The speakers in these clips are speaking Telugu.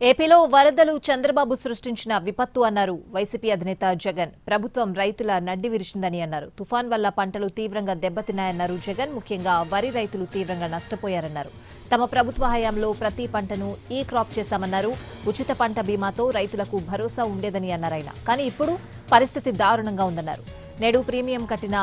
ఏపీలో వరదలు చంద్రబాబు సృష్టించిన విపత్తు అన్నారు వైసీపీ అధినేత జగన్. ప్రభుత్వం రైతుల నడ్డి విరిచిందని అన్నారు. తుఫాన్ వల్ల పంటలు తీవ్రంగా దెబ్బతిన్నాయన్నారు జగన్. ముఖ్యంగా వరి రైతులు తీవ్రంగా నష్టపోయారన్నారు. తమ ప్రభుత్వ హయాంలో ప్రతి పంటను ఈ క్రాప్ చేశామన్నారు. ఉచిత పంట బీమాతో రైతులకు భరోసా ఉండేదని అన్నారాయన. కానీ ఇప్పుడు పరిస్థితి దారుణంగా ఉందన్నారు. నేడు ప్రీమియం కట్టిన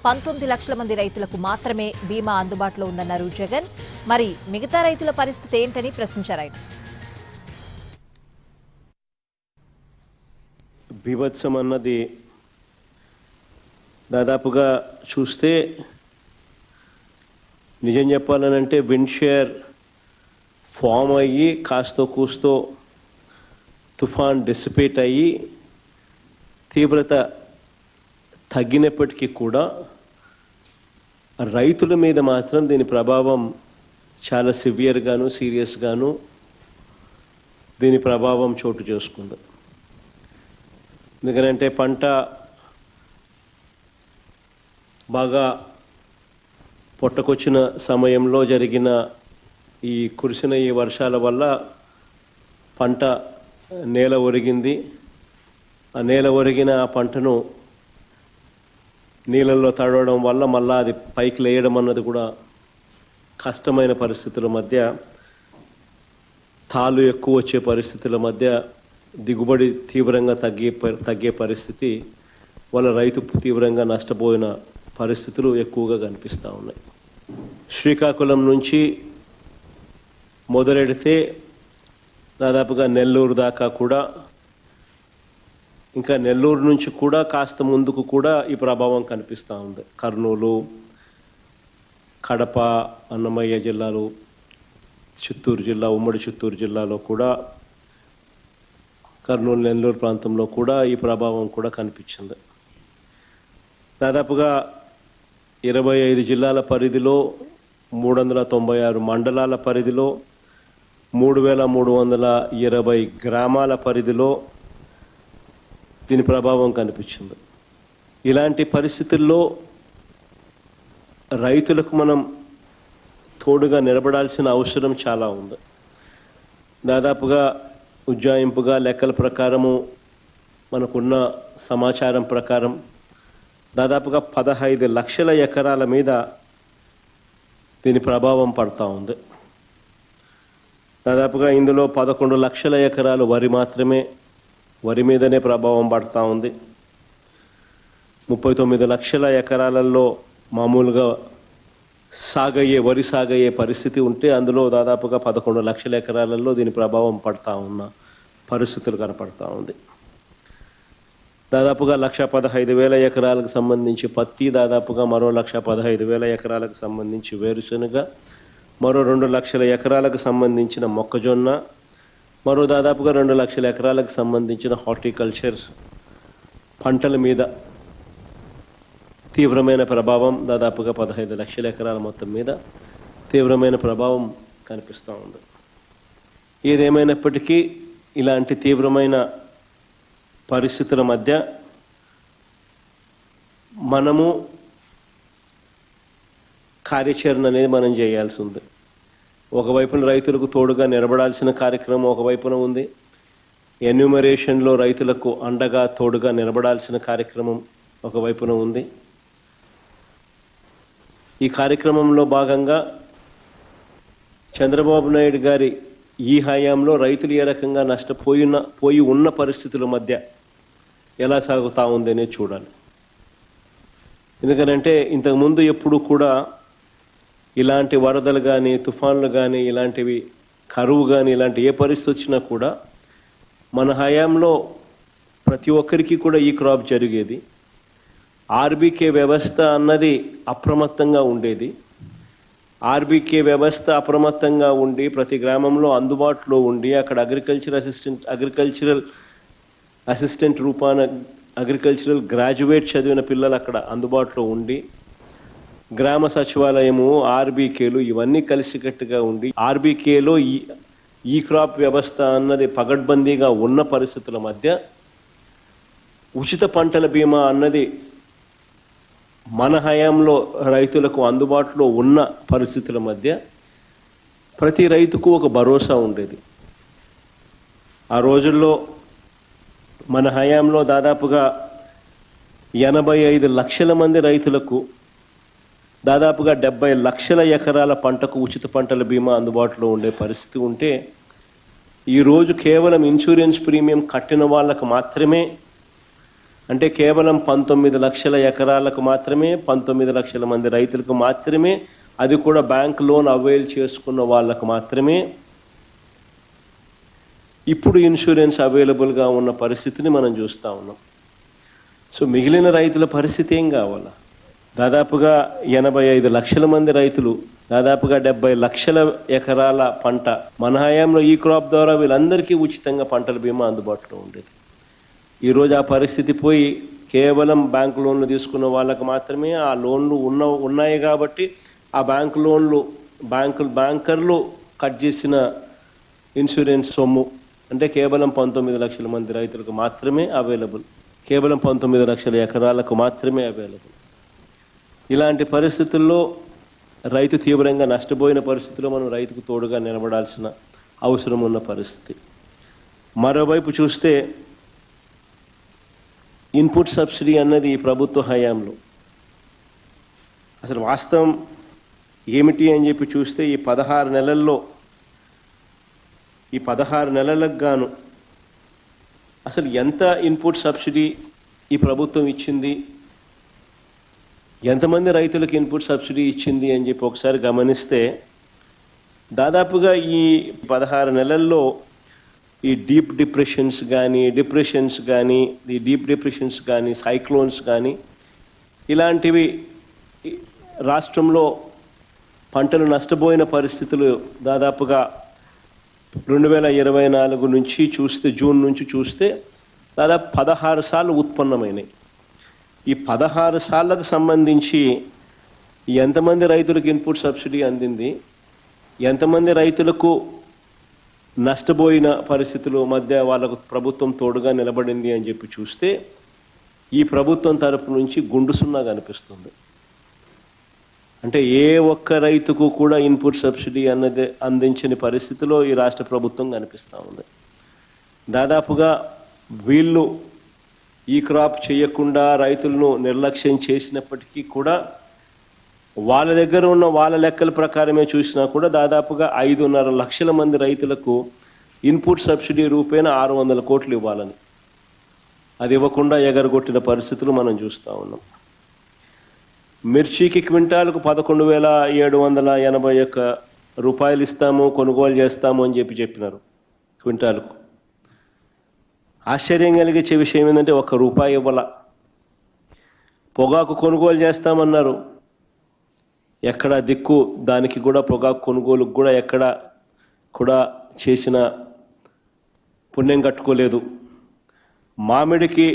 19 లక్షల మంది రైతులకు మాత్రమే బీమా అందుబాటులో ఉందన్నారు జగన్. మరి మిగతా రైతుల పరిస్థితి ఏంటని ప్రశ్నించారాయన. బీభత్సం అన్నది దాదాపుగా చూస్తే నిజం చెప్పాలనంటే విండ్షేర్ ఫామ్ అయ్యి కాస్తో కూస్తో తుఫాన్ డిసిపేట్ అయ్యి తీవ్రత తగ్గినప్పటికీ కూడా రైతుల మీద మాత్రం దీని ప్రభావం చాలా సివియర్గాను సీరియస్గాను దీని ప్రభావం చోటు చేసుకుంది. ఎందుకంటే పంట బాగా పొట్టకొచ్చిన సమయంలో జరిగిన కురిసిన ఈ వర్షాల వల్ల పంట నేల ఒరిగింది. ఆ నేల ఒరిగిన ఆ పంటను నీళ్ళల్లో తడవడం వల్ల మళ్ళా అది పైకి లేయడం అన్నది కూడా కష్టమైన పరిస్థితుల మధ్య, తాలు ఎక్కువ వచ్చే పరిస్థితుల మధ్య దిగుబడి తీవ్రంగా తగ్గే పరిస్థితి వల్ల రైతు తీవ్రంగా నష్టపోయిన పరిస్థితులు ఎక్కువగా కనిపిస్తూ ఉన్నాయి. శ్రీకాకుళం నుంచి మొదలెడితే దాదాపుగా నెల్లూరు దాకా కూడా, ఇంకా నెల్లూరు నుంచి కూడా కాస్త ముందుకు కూడా ఈ ప్రభావం కనిపిస్తూ ఉంది. కర్నూలు, కడప, అన్నమయ్య జిల్లాలు, చిత్తూరు జిల్లా, ఉమ్మడి చిత్తూరు జిల్లాలో కూడా, కర్నూలు నెల్లూరు ప్రాంతంలో కూడా ఈ ప్రభావం కూడా కనిపించింది. దాదాపుగా 25 జిల్లాల పరిధిలో, 396 మండలాల పరిధిలో, 3320 గ్రామాల పరిధిలో దీని ప్రభావం కనిపించింది. ఇలాంటి పరిస్థితుల్లో రైతులకు మనం తోడుగా నిలబడాల్సిన అవసరం చాలా ఉంది. దాదాపుగా ఉజ్జాయింపుగా లెక్కల ప్రకారము, మనకున్న సమాచారం ప్రకారం దాదాపుగా 15 లక్షల ఎకరాల మీద దీని ప్రభావం పడుతూ ఉంది. దాదాపుగా ఇందులో 11 లక్షల ఎకరాలు వరి మాత్రమే, వరి మీదనే ప్రభావం పడుతూ ఉంది. 39 లక్షల ఎకరాలలో మామూలుగా వరి సాగయ్యే పరిస్థితి ఉంటే అందులో దాదాపుగా 11 లక్షల ఎకరాలలో దీని ప్రభావం పడుతూ ఉన్న పరిస్థితులు కనపడతా ఉంది. దాదాపుగా 1,15,000 ఎకరాలకు సంబంధించి పత్తి, దాదాపుగా మరో 1,15,000 ఎకరాలకు సంబంధించి వేరుశనగ, మరో 2 లక్షల ఎకరాలకు సంబంధించిన మొక్కజొన్న, మరో దాదాపుగా 2 లక్షల ఎకరాలకు సంబంధించిన హార్టికల్చర్ పంటల మీద తీవ్రమైన ప్రభావం, దాదాపుగా 15 లక్షల ఎకరాల మొత్తం మీద తీవ్రమైన ప్రభావం కనిపిస్తూ ఉంది. ఏదేమైనప్పటికీ ఇలాంటి తీవ్రమైన పరిస్థితుల మధ్య మనము కార్యాచరణ అనేది మనం చేయాల్సి ఉంది. ఒకవైపున రైతులకు తోడుగా నిలబడాల్సిన కార్యక్రమం ఒకవైపున ఉంది. ఎన్యూమరేషన్లో రైతులకు అండగా తోడుగా నిలబడాల్సిన కార్యక్రమం ఒకవైపున ఉంది. ఈ కార్యక్రమంలో భాగంగా చంద్రబాబు నాయుడు గారి ఈ హయాంలో రైతులు ఏ రకంగా నష్టపోయి ఉన్న పరిస్థితుల మధ్య ఎలా సాగుతూ ఉంది అనేది చూడాలి. ఎందుకంటే ఇంతకుముందు ఎప్పుడు కూడా ఇలాంటి వరదలు కానీ, తుఫాన్లు కానీ, ఇలాంటివి కరువు కానీ, ఇలాంటి ఏ పరిస్థితి వచ్చినా కూడా మన హయాంలో ప్రతి ఒక్కరికి కూడా ఈ క్రాప్ జరిగేది. ఆర్బీకే వ్యవస్థ అన్నది అప్రమత్తంగా ఉండేది. ఆర్బీకే వ్యవస్థ అప్రమత్తంగా ఉండి ప్రతి గ్రామంలో అందుబాటులో ఉండి అక్కడ అగ్రికల్చరల్ అసిస్టెంట్ రూపాన అగ్రికల్చరల్ గ్రాడ్యుయేట్ చదివిన పిల్లలు అక్కడ అందుబాటులో ఉండి, గ్రామ సచివాలయము, ఆర్బీకేలు ఇవన్నీ కలిసికట్టుగా ఉండి, ఆర్బీకేలో ఈ క్రాప్ వ్యవస్థ అన్నది పగడ్బందీగా ఉన్న పరిస్థితుల మధ్య ఉచిత పంటల బీమా అన్నది మన హయాంలో రైతులకు అందుబాటులో ఉన్న పరిస్థితుల మధ్య ప్రతి రైతుకు ఒక భరోసా ఉండేది. ఆ రోజుల్లో మన హయాంలో దాదాపుగా 85 లక్షల మంది రైతులకు దాదాపుగా 70 లక్షల ఎకరాల పంటకు ఉచిత పంటల బీమా అందుబాటులో ఉండే పరిస్థితి ఉంటే, ఈరోజు కేవలం ఇన్సూరెన్స్ ప్రీమియం కట్టిన వాళ్ళకు మాత్రమే, అంటే కేవలం 19 లక్షల ఎకరాలకు మాత్రమే, 19 లక్షల మంది రైతులకు మాత్రమే, అది కూడా బ్యాంక్ లోన్ అవైల్ చేసుకున్న వాళ్ళకు మాత్రమే ఇప్పుడు ఇన్సూరెన్స్ అవైలబుల్గా ఉన్న పరిస్థితిని మనం చూస్తూ ఉన్నాం. సో మిగిలిన రైతుల పరిస్థితి ఏం కావాలా? దాదాపుగా 85 లక్షల మంది రైతులు, దాదాపుగా 70 లక్షల ఎకరాల పంట, మన హయాంలో ఈ క్రాప్ ద్వారా వీళ్ళందరికీ ఉచితంగా పంటల బీమా అందుబాటులో ఉండేది. ఈరోజు ఆ పరిస్థితి పోయి కేవలం బ్యాంకు లోన్లు తీసుకున్న వాళ్ళకు మాత్రమే ఆ లోన్లు ఉన్నాయి కాబట్టి ఆ బ్యాంకు లోన్లు బ్యాంకర్లు కట్ చేసిన ఇన్సూరెన్స్ సొమ్ము అంటే కేవలం 19 లక్షల మంది రైతులకు మాత్రమే అవైలబుల్, కేవలం 19 లక్షల ఎకరాలకు మాత్రమే అవైలబుల్. ఇలాంటి పరిస్థితుల్లో రైతు తీవ్రంగా నష్టపోయిన పరిస్థితిలో మనం రైతుకు తోడుగా నిలబడాల్సిన అవసరం ఉన్న పరిస్థితి. మరోవైపు చూస్తే ఇన్పుట్ సబ్సిడీ అన్నది ఈ ప్రభుత్వ హయాంలో అసలు వాస్తవం ఏమిటి అని చెప్పి చూస్తే ఈ 16 నెలల్లో, ఈ 16 నెలలకు గాను అసలు ఎంత ఇన్పుట్ సబ్సిడీ ఈ ప్రభుత్వం ఇచ్చింది, ఎంతమంది రైతులకు ఇన్పుట్ సబ్సిడీ ఇచ్చింది అని చెప్పి ఒకసారి గమనిస్తే, దాదాపుగా ఈ 16 నెలల్లో ఈ డీప్ డిప్రెషన్స్ కానీ సైక్లోన్స్ కానీ ఇలాంటివి రాష్ట్రంలో పంటలు నష్టపోయిన పరిస్థితులు దాదాపుగా 2024 నుంచి చూస్తే, జూన్ నుంచి చూస్తే దాదాపు 16 సార్లు ఉత్పన్నమైనాయి. ఈ 16 సార్లకు సంబంధించి ఎంతమంది రైతులకు ఇన్పుట్ సబ్సిడీ అందింది, ఎంతమంది రైతులకు నష్టపోయిన పరిస్థితుల మధ్య వాళ్ళకు ప్రభుత్వం తోడుగా నిలబడింది అని చెప్పి చూస్తే ఈ ప్రభుత్వం తరపు నుంచి గుండు సున్నా కనిపిస్తుంది. అంటే ఏ ఒక్క రైతుకు కూడా ఇన్పుట్ సబ్సిడీ అన్నది అందించని పరిస్థితిలో ఈ రాష్ట్ర ప్రభుత్వం కనిపిస్తూ ఉంది. దాదాపుగా వీళ్ళు ఈ క్రాప్ చేయకుండా రైతులను నిర్లక్ష్యం చేసినప్పటికీ కూడా వాళ్ళ దగ్గర ఉన్న వాళ్ళ లెక్కల ప్రకారమే చూసినా కూడా దాదాపుగా 5.5 లక్షల మంది రైతులకు ఇన్పుట్ సబ్సిడీ రూపేణ 600 కోట్లు ఇవ్వాలని, అది ఇవ్వకుండా ఎగరగొట్టిన పరిస్థితులు మనం చూస్తూ ఉన్నాం. మిర్చికి క్వింటాలకు 11,781 రూపాయలు ఇస్తాము, కొనుగోలు చేస్తాము అని చెప్పినారు క్వింటాలకు. ఆశ్చర్యం కలిగించే విషయం ఏంటంటే ₹1 ఇవ్వాల. పొగాకు కొనుగోలు చేస్తామన్నారు, ఎక్కడ దిక్కు దానికి కూడా, పొగాకు కొనుగోలుకు కూడా ఎక్కడ కూడా చేసిన పుణ్యం కట్టుకోలేదు. మామిడికి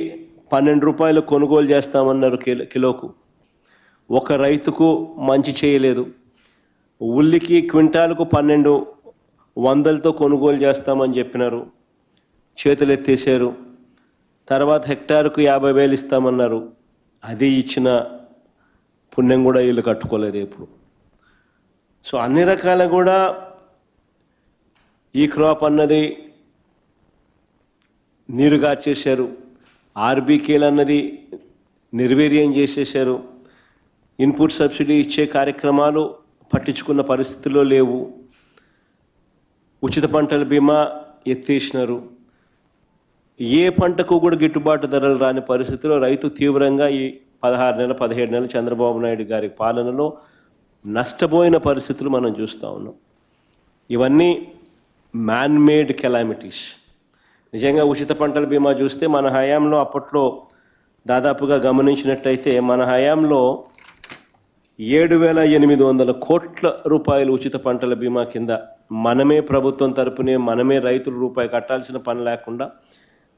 ₹12 కొనుగోలు చేస్తామన్నారు కిలోకు, ఒక రైతుకు మంచి చేయలేదు. ఉల్లికి క్వింటాలకు 1200తో కొనుగోలు చేస్తామని చెప్పినారు, చేతులు ఎత్తేసారు. తర్వాత హెక్టారుకు 50,000 ఇస్తామన్నారు, అది ఇచ్చిన పుణ్యం కూడా వీళ్ళు కట్టుకోలేదు ఎప్పుడు. సో అన్ని రకాల కూడా ఈ క్రాప్ అన్నది నీరుగార్చేశారు, ఆర్బీకేలు అన్నది నిర్వీర్యం చేసేశారు. ఇన్పుట్ సబ్సిడీ ఇచ్చే కార్యక్రమాలు పట్టించుకున్న పరిస్థితుల్లో లేవు. ఉచిత పంటల బీమా ఎత్తేసినారు. ఏ పంటకు కూడా గిట్టుబాటు ధరలు రాని పరిస్థితిలో రైతు తీవ్రంగా ఈ 17 నెలలు చంద్రబాబు నాయుడు గారి పాలనలో నష్టపోయిన పరిస్థితులు మనం చూస్తూ ఉన్నాం. ఇవన్నీ మ్యాన్మేడ్ కెలామిటీస్. నిజంగా ఉచిత పంటల బీమా చూస్తే మన హయాంలో అప్పట్లో దాదాపుగా గమనించినట్టయితే మన హయాంలో 7,800 కోట్ల రూపాయలు ఉచిత పంటల బీమా కింద మనమే ప్రభుత్వం తరపునే మనమే రైతులు రూపాయి కట్టాల్సిన పని లేకుండా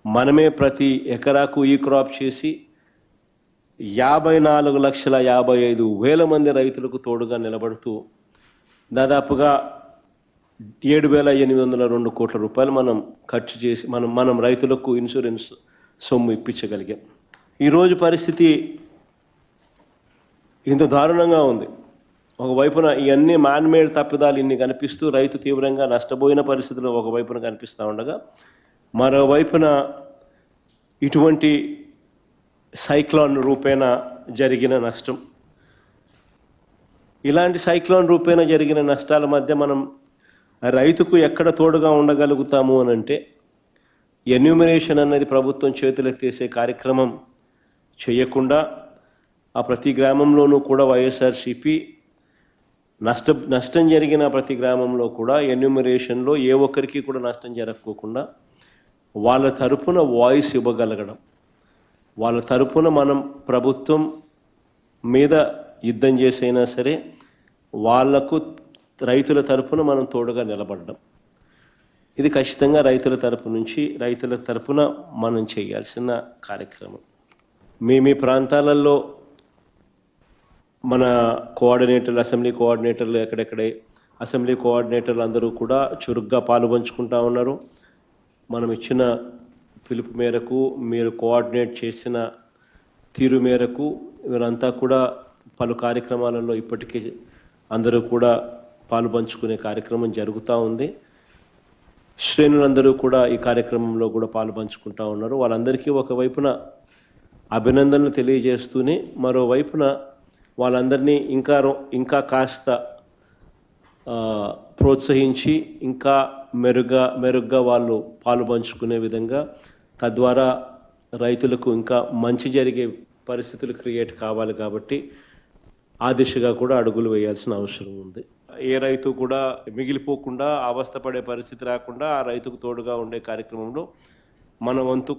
మనమే ప్రతి ఎకరాకు ఈ క్రాప్ చేసి 54,55,000 మంది రైతులకు తోడుగా నిలబడుతూ దాదాపుగా 7,802 కోట్ల రూపాయలు మనం ఖర్చు చేసి మనం రైతులకు ఇన్సూరెన్స్ సొమ్ము ఇప్పించగలిగాం. ఈరోజు పరిస్థితి ఇంత దారుణంగా ఉంది. ఒకవైపున ఇవన్నీ మ్యాన్మేడ్ తప్పిదాలు ఇన్ని కనిపిస్తూ రైతు తీవ్రంగా నష్టపోయిన పరిస్థితులు ఒకవైపున కనిపిస్తూ ఉండగా, మరోవైపున ఇటువంటి సైక్లోన్ రూపేణ జరిగిన నష్టం, ఇలాంటి సైక్లోన్ రూపేణ జరిగిన నష్టాల మధ్య మనం రైతుకు ఎక్కడ తోడుగా ఉండగలుగుతాము అని అంటే, ఎన్యూమరేషన్ అన్నది ప్రభుత్వం చేతులెత్తేసే కార్యక్రమం చేయకుండా ఆ ప్రతి గ్రామంలోనూ కూడా వైఎస్ఆర్సీపీ నష్టం జరిగిన ప్రతి గ్రామంలో కూడా ఎన్యూమరేషన్లో ఏ ఒక్కరికి కూడా నష్టం జరగకోకుండా వాళ్ళ తరపున వాయిస్ ఇవ్వగలగడం, వాళ్ళ తరపున మనం ప్రభుత్వం మీద యుద్ధం చేసైనా సరే వాళ్లకు రైతుల తరపున మనం తోడుగా నిలబడడం, ఇది ఖచ్చితంగా రైతుల తరపున మనం చేయాల్సిన కార్యక్రమం. మీ ప్రాంతాలలో మన కోఆర్డినేటర్లు, అసెంబ్లీ కోఆర్డినేటర్లు ఎక్కడెక్కడే అసెంబ్లీ కోఆర్డినేటర్లు అందరూ కూడా చురుగ్గా పాలుపంచుకుంటా ఉన్నారు. మనం ఇచ్చిన పిలుపు మేరకు, మీరు కోఆర్డినేట్ చేసిన తీరు మేరకు వీరంతా కూడా పలు కార్యక్రమాలలో ఇప్పటికీ అందరూ కూడా పాలుపంచుకునే కార్యక్రమం జరుగుతూ ఉంది. శ్రేణులందరూ కూడా ఈ కార్యక్రమంలో కూడా పాలుపంచుకుంటా ఉన్నారు. వాళ్ళందరికీ ఒకవైపున అభినందనలు తెలియజేస్తూనే మరోవైపున వాళ్ళందరినీ ఇంకా కాస్త ప్రోత్సహించి ఇంకా మెరుగ్గా వాళ్ళు పాలుపంచుకునే విధంగా, తద్వారా రైతులకు ఇంకా మంచి జరిగే పరిస్థితులు క్రియేట్ కావాలి. కాబట్టి ఆ దిశగా కూడా అడుగులు వేయాల్సిన అవసరం ఉంది. ఏ రైతు కూడా మిగిలిపోకుండా అవస్థపడే పరిస్థితి రాకుండా ఆ రైతుకు తోడుగా ఉండే కార్యక్రమంలో మన వంతు